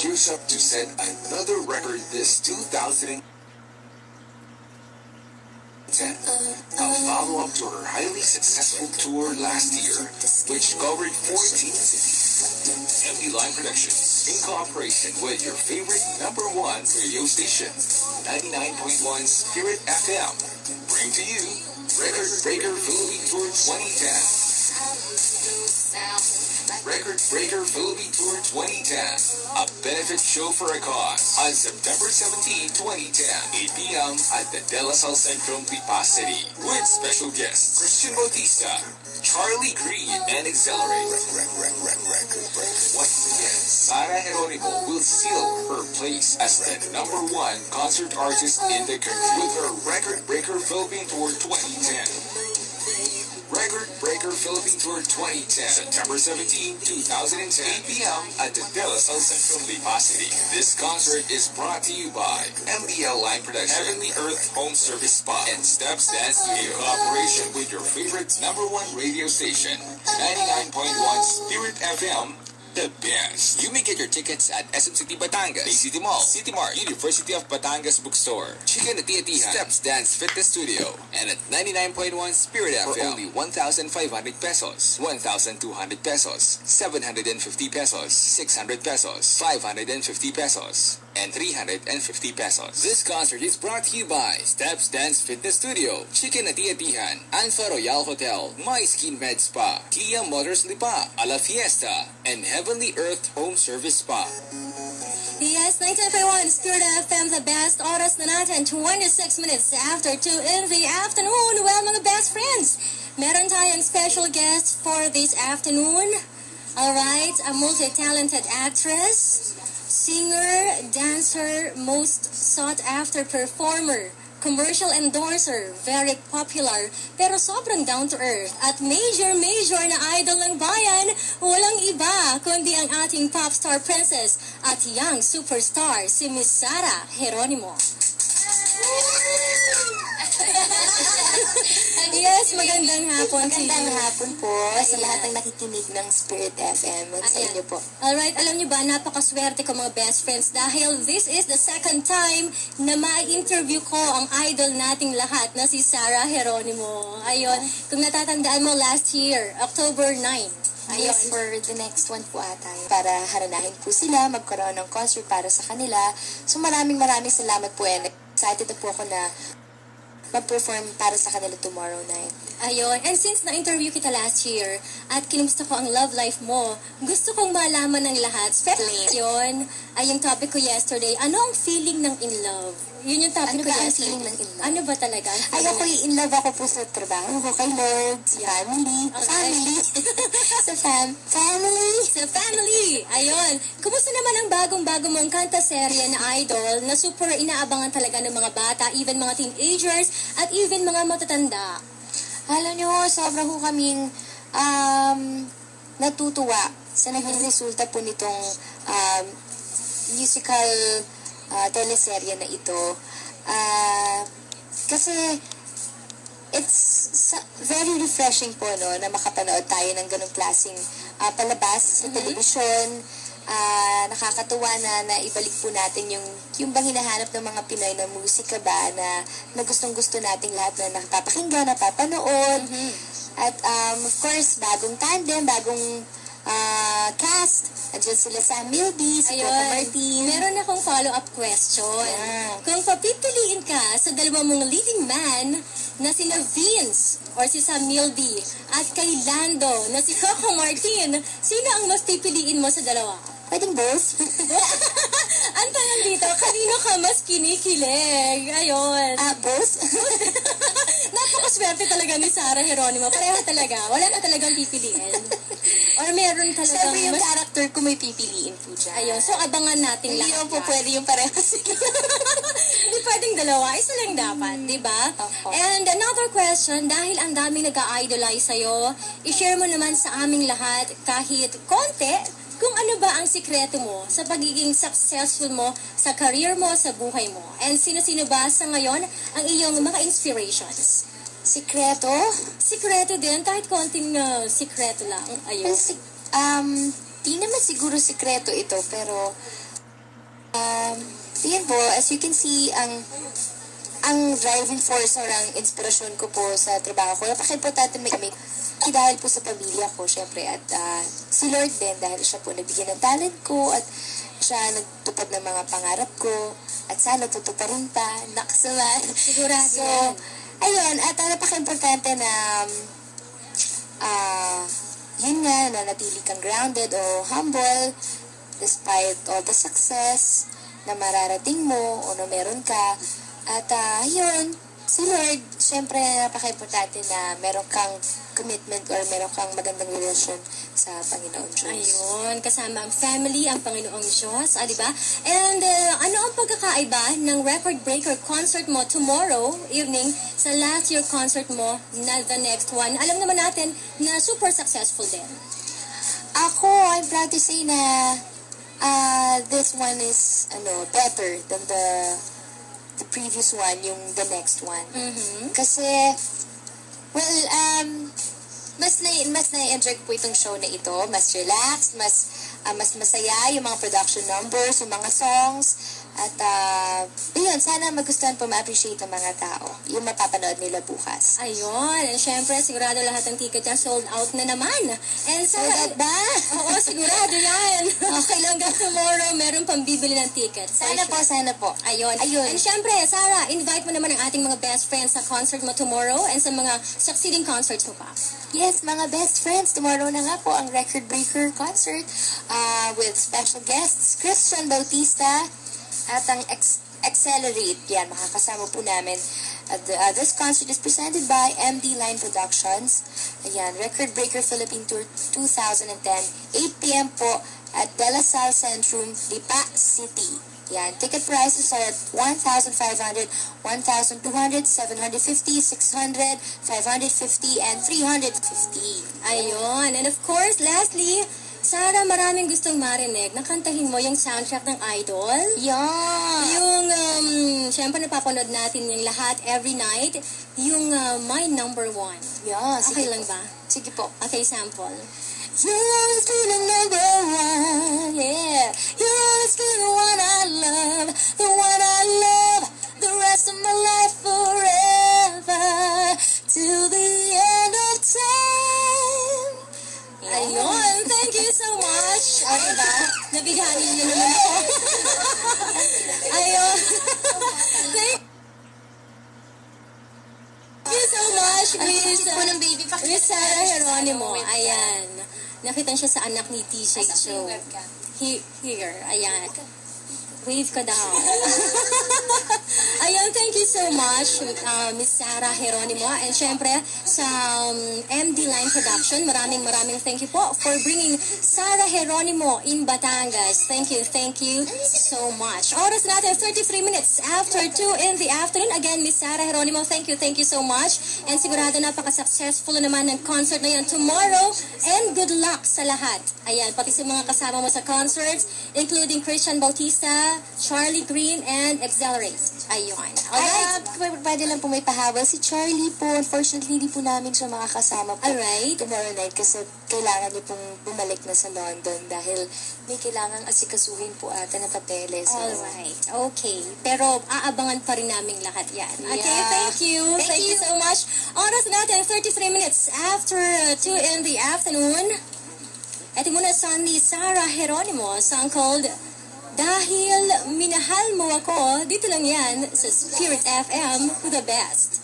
gears up to set another record this 2010. A follow-up to her highly successful tour last year, which covered 14 cities. MD Line Productions, in cooperation with your favorite #1 radio station, 99.1 Spirit FM, bring to you Record Breaker Philippine Tour 2010. Record Breaker Philippine Tour 2010, a benefit show for a cause, on September 17, 2010, 8 p.m. at the De La Salle Centrum, Lipa City, with special guests Christian Bautista, Charlie Green, and Exhilarate. Once again, Sara Geronimo will seal her place as the #1 concert artist in the country with her Record Breaker Philippine Tour 2010. Record Breaker Philippine Tour 2010, September 17, 2010, 8 p.m. at the De La Salle Centrum, Lipa City. This concert is brought to you by MDL Line Production, Heavenly Earth Home Service Spa, and Steps Dance Studio. In cooperation with your favorite #1 radio station, 99.1 Spirit FM, the best. You may get your tickets at SM City Batangas, Bay City Mall, City Mart, University of Batangas Bookstore, Chicken Atiatihan, Steps Dance Fitness Studio, and at 99.1 Spirit FM for only 1,500 pesos, 1,200 pesos, 750 pesos, 600 pesos, 550 pesos, and 350 pesos. This concert is brought to you by Steps Dance Fitness Studio, Chicken Atiatihan, Alfa Royal Hotel, My Skin Med Spa, Kia Motors Lipa, A La Fiesta, and Heavenly Earth Home Service Spa. Yes, 19.1 Spirit FM, the best. Oras na natin, 26 minutes after 2 in the afternoon. Well, mga best friends, meron tayong special guest for this afternoon. Alright, a multi-talented actress, singer, dancer, most sought-after performer, commercial endorser, very popular, pero sobrang down-to-earth at major na idol ng bayan, walang iba kundi ang ating pop star princess at young superstar, si Miss Sara Geronimo. Yes, magandang hapon. Magandang hapon po sa lahat ng nakikinig ng Spirit FM. Sa inyo po. Alright, alam niyo ba, napakaswerte ko mga best friends dahil this is the second time na ma-interview ko ang idol nating lahat na si Sara Geronimo. Ayun, kung natatandaan mo last year, October 9. Ayun. Yes, for the next one po ata. Para haranahin po sila, magkaroon ng concert para sa kanila. So maraming salamat po and excited na po ako na mag-perform para sa kanila tomorrow night. Ayun. And since na-interview kita last year at kinumusta ko ang love life mo, gusto kong malaman ng lahat. Especially yun, ay yung topic ko yesterday. Ano ang feeling ng in love? Yun yung topic ano ko ba yesterday. Ang feeling ng in love? Ano ba talaga? Ay, ako in love ako po sa trabaho ko, kay Lord, family, family. Sa family. Ayun. Kumusta naman ang bagong-bago mong kanta-serye na idol na super inaabangan talaga ng mga bata, even mga teenagers, at even mga matatanda? Alam nyo, sobrang ko kaming natutuwa sa naging resulta po nitong musical teleserye na ito. Kasi it's very refreshing po, no, na makapanood tayo ng ganong klaseng palabas sa telebisyon. Nakakatuwa na ibalik po natin yung bang hinahanap ng mga Pinoy na musika ba na gustong-gusto nating lahat na nakapapakinggan, napapanood. At of course, bagong tandem, bagong cast. Andiyan sila Sam Milby, si Coco Martin. Meron akong follow-up question. Kung papipiliin ka sa dalawa mong leading man na sina Vince or si Sam Milby at kay Lando na si Coco Martin, sino ang mas pipiliin mo sa dalawa? Pwedeng both. Ang tanong dito, kanino ka mas kinikilig? Ayun. Both? Napakaswerte talaga ni Sara Geronimo. Pareho talaga. Wala na talagang pipiliin. Or meron talagang Siyempre yung character ko may pipiliin po dyan. Ayun. So, abangan natin lahat. Hindi po pwede yung pareho sila. Hindi pwedeng dalawa. Isa lang dapat. Diba? And another question, dahil ang daming nag-idolize sa'yo, i-share mo naman sa aming lahat kahit konti kung ano ba ang sikreto mo sa pagiging successful mo sa career mo, sa buhay mo. And sino-sino ba sa ngayon ang iyong mga inspirations? Sikreto? Sikreto din, kahit konting sikreto lang. Ayun. Di naman siguro sikreto ito, pero Yun po, as you can see, ang driving force or ang inspirasyon ko po sa trabaho ko, napaka-importante may dahil po sa pamilya ko, syempre, at si Lord din, dahil siya po nabigyan ng talent ko, at siya nagtupad ng mga pangarap ko, at sana tutuparin pa, nakasaman. Sigurado So, yan. ayun, at napaka-importante na, yun nga, na natili kang grounded o humble, despite all the success na mararating mo o na meron ka. At yun, si Lord, syempre napaka-importante na meron kang commitment or meron kang magandang relasyon sa Panginoon Diyos. Ayun, kasama ang family, ang Panginoong Diyos, diba? And ano ang pagkakaiba ng record breaker concert mo tomorrow evening sa last year concert mo na the next one? Alam naman natin na super successful din. Ako, I'm proud to say na this one is better than the previous one, yung the next one. Mm-hmm. Kasi, well, mas na-enjoy ko po itong show na ito. Mas relaxed, mas masaya yung mga production numbers, yung mga songs. At, yun, sana magustuhan po ma-appreciate ng mga tao. Yung mapapanood nila bukas. Ayun, and syempre, sigurado lahat ng ticket niya sold out na naman. And Sold out ba? Oo, sigurado yan. Okay lang hanggang tomorrow, meron pang bibili ng ticket. Sana po. Ayun. Ayun. And syempre, Sarah, invite mo naman ang ating mga best friends sa concert mo tomorrow and sa mga succeeding concerts mo pa. Yes, mga best friends, tomorrow na nga po ang Record Breaker concert with special guests, Christian Bautista at ang Accelerate. Yan, makakasama po namin. This concert is presented by MD Line Productions. Ayan, Record Breaker Philippine Tour 2010, 8 p.m. po at De La Salle Centrum, Lipa City. Yan, ticket prices are at 1,500, 1,200, 750, 600, 550, and 350. Ayun. And of course, lastly, Sarah, maraming gustong marinig. Nakantahin mo yung soundtrack ng Idol. Yeah. Yung, syempre napapanood natin yung lahat every night. Yung My Number One. Yeah, Okay lang ba? Sige po. Okay, sample. You'll always be the number one, yeah. You'll always be the one I love, the one I love, the rest of my life forever, till the end of time. Ayun, thank you so much. Okay ba? Nabighani niyo naman ako. Ayun. Thank you so much, Miss Sarah Geronimo. Ayan. Nakita siya sa anak ni TJ Joe. Here. Ayan. Wave ka daw. Ayun, thank you so much, Miss Sarah Geronimo. And syempre, sa MD Line Production, maraming thank you po for bringing Sarah Geronimo in Batangas. Thank you so much. Oras natin, 33 minutes after 2 in the afternoon. Again, Miss Sarah Geronimo, thank you so much. And sigurado napaka-successful naman ng concert na yan tomorrow. And good luck sa lahat. Ayan, pati sa mga kasama mo sa concerts, including Christian Bautista, Charlie Green, and Accelerate. Ayun. Alright. Pwede lang po may pahabol. Si Charlie po, unfortunately, hindi po namin siya makakasama po Alright. tomorrow night kasi kailangan niyo pong bumalik na sa London dahil may kailangang asikasuhin po ata na papeles. So, Alright. Okay. Pero aabangan pa rin namin lahat yan. Okay, Yeah. thank you. Thank you so much. Oras natin, 33 minutes after 2 in the afternoon. Ito muna song ni Sarah Geronimo, song called Dahil Minahal Mo Ako. Dito lang yan sa Spirit FM, the best.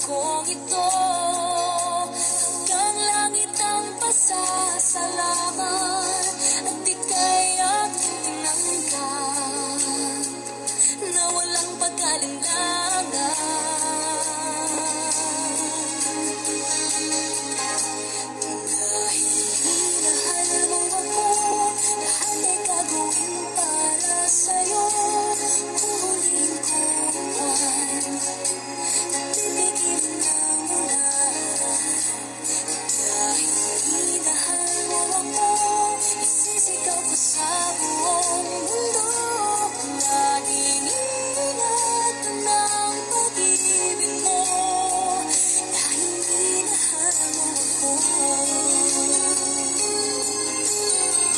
Kung ito